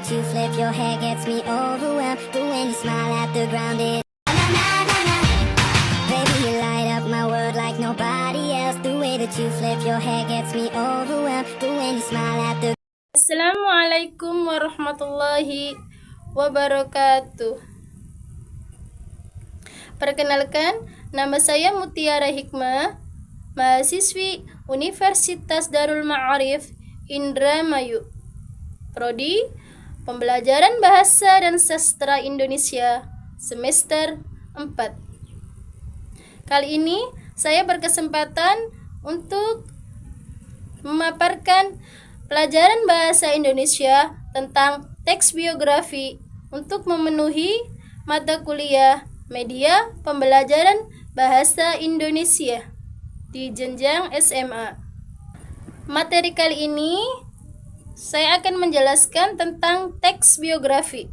you flip your hair gets me overwhelmed. But when you smile at the ground, it baby, you light up my world like nobody else. The way that you flip your hair gets me overwhelmed. But when you smile at the Assalamualaikum warahmatullahi wabarakatuh. Perkenalkan, nama saya Mutiara Hikmah, mahasiswi Universitas Darul Ma'arif Indramayu, Prodi Pembelajaran Bahasa dan Sastra Indonesia semester 4. Kali ini saya berkesempatan untuk memaparkan pelajaran bahasa Indonesia tentang teks biografi untuk memenuhi mata kuliah media pembelajaran bahasa Indonesia di jenjang SMA. Materi kali ini saya akan menjelaskan tentang teks biografi.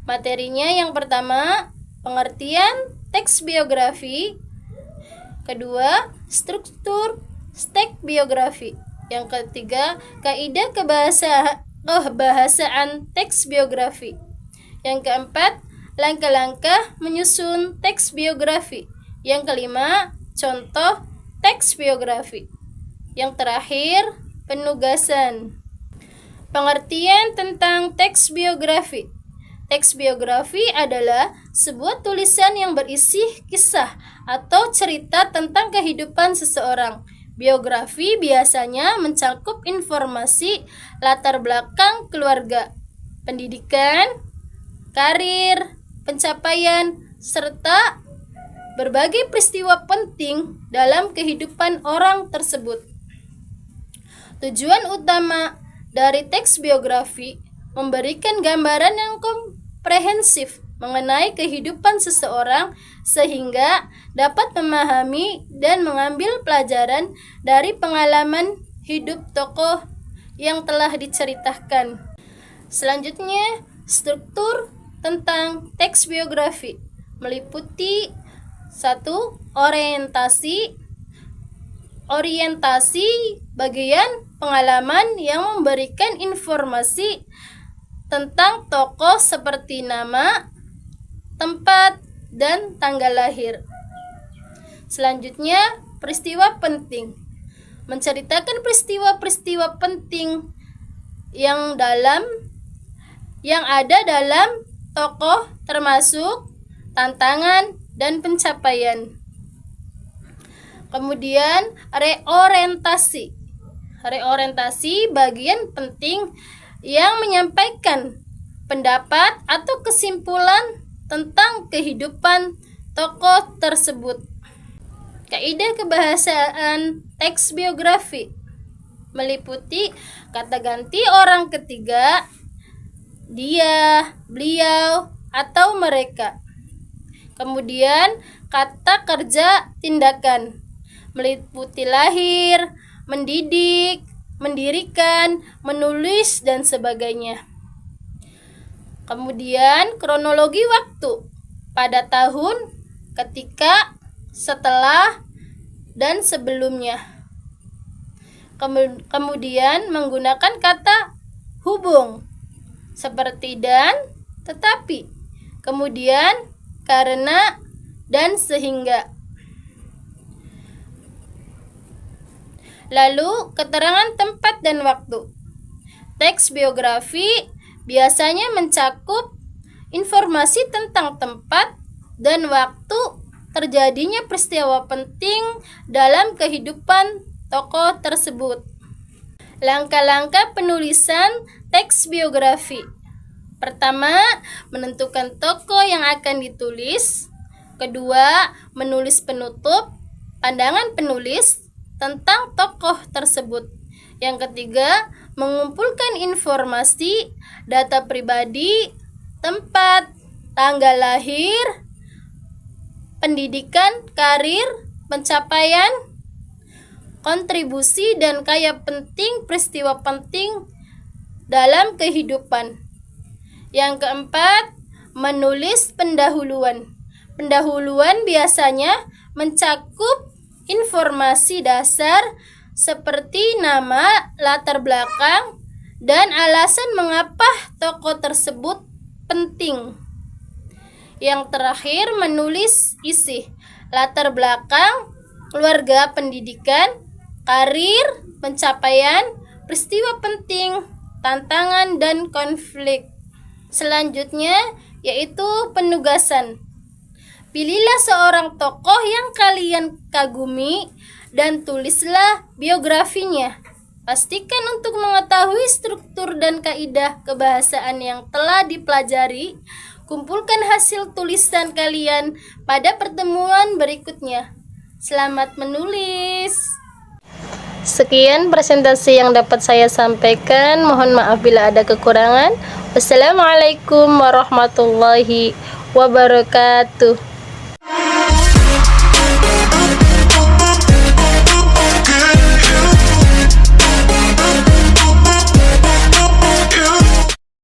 Materinya yang pertama, pengertian teks biografi. Kedua, struktur teks biografi. Yang ketiga, kaidah kebahasaan teks biografi. Yang keempat, langkah-langkah menyusun teks biografi. Yang kelima, contoh teks biografi. Yang terakhir, penugasan. Pengertian tentang teks biografi. Teks biografi adalah sebuah tulisan yang berisi kisah atau cerita tentang kehidupan seseorang. Biografi biasanya mencakup informasi latar belakang keluarga, pendidikan, karir, pencapaian, serta berbagai peristiwa penting dalam kehidupan orang tersebut. Tujuan utama dari teks biografi memberikan gambaran yang komprehensif mengenai kehidupan seseorang sehingga dapat memahami dan mengambil pelajaran dari pengalaman hidup tokoh yang telah diceritakan. Selanjutnya, struktur tentang teks biografi meliputi 1. Orientasi bagian pengalaman yang memberikan informasi tentang tokoh seperti nama, tempat, dan tanggal lahir. Selanjutnya, peristiwa penting. Menceritakan peristiwa-peristiwa penting yang ada dalam tokoh termasuk tantangan dan pencapaian. Kemudian, reorientasi. Reorientasi bagian penting yang menyampaikan pendapat atau kesimpulan tentang kehidupan tokoh tersebut. Kaidah kebahasaan teks biografi meliputi kata ganti orang ketiga, dia, beliau, atau mereka. Kemudian kata kerja tindakan meliputi lahir, mendidik, mendirikan, menulis, dan sebagainya. Kemudian kronologi waktu pada tahun, ketika, setelah, dan sebelumnya. Kemudian menggunakan kata hubung seperti dan, tetapi, kemudian, karena, dan sehingga. Lalu, keterangan tempat dan waktu. Teks biografi biasanya mencakup informasi tentang tempat dan waktu terjadinya peristiwa penting dalam kehidupan tokoh tersebut. Langkah-langkah penulisan teks biografi. Pertama, menentukan tokoh yang akan ditulis. Kedua, menulis penutup, pandangan penulis tentang tokoh tersebut. Yang ketiga, mengumpulkan informasi, data pribadi, tempat, tanggal lahir, pendidikan, karir, pencapaian, kontribusi, dan kaya penting peristiwa penting dalam kehidupan. Yang keempat, menulis pendahuluan. Pendahuluan biasanya mencakup informasi dasar seperti nama, latar belakang, dan alasan mengapa tokoh tersebut penting. Yang terakhir, menulis isi latar belakang, keluarga, pendidikan, karir, pencapaian, peristiwa penting, tantangan, dan konflik. Selanjutnya yaitu penugasan. Pilihlah seorang tokoh yang kalian kagumi dan tulislah biografinya. Pastikan untuk mengetahui struktur dan kaidah kebahasaan yang telah dipelajari. Kumpulkan hasil tulisan kalian pada pertemuan berikutnya. Selamat menulis. Sekian presentasi yang dapat saya sampaikan. Mohon maaf bila ada kekurangan. Wassalamualaikum warahmatullahi wabarakatuh.